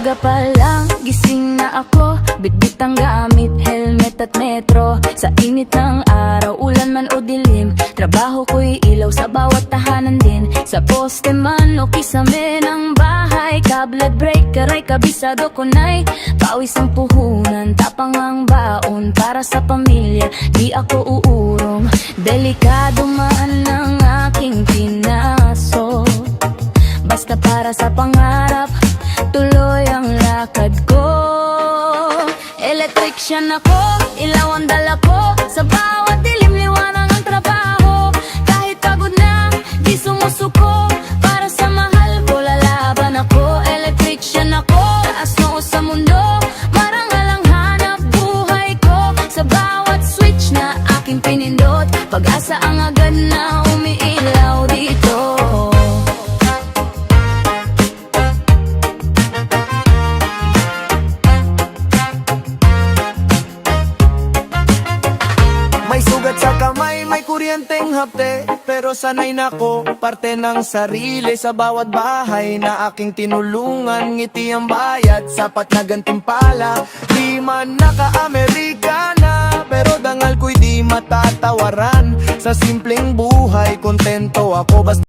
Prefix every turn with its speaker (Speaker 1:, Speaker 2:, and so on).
Speaker 1: Umaga pa lang, gising na ako, bitbit ang gamit, helmet at metro. Sa init ng araw, ulan man o dilim, trabaho ko'y ilaw sa bawat tahanan din. Sa poste man o kisame ng bahay, kablag breaker ay kabisado ko na'y pawis ang puhunan, tapang ang baon para sa pamilya, di ako uurong. Delikado man ang aking pinasok, basta para sa pangarap, tuloy ang lakad ko. Electrician ako, ilaw ang dala ko, sa bawat dilim liwanag ang trabaho. Kahit pagod na, di sumusuko, para sa mahal ko lalaban ako. Electrician ako, taas noo sa mundo, marangal ang hanap buhay ko. Sa bawat switch na aking pinindot, pag-asa ang agad na umiilaw dito.
Speaker 2: May sugat sa kamay, may kuryenteng hapte, pero sanay na ko, parte ng sarili. Sa bawat bahay na aking tinulungan, ngiti ang bayad, sapat na gantimpala. Di man naka-Amerikana, pero dangal ko'y di matatawaran. Sa simpleng buhay, kontento ako basta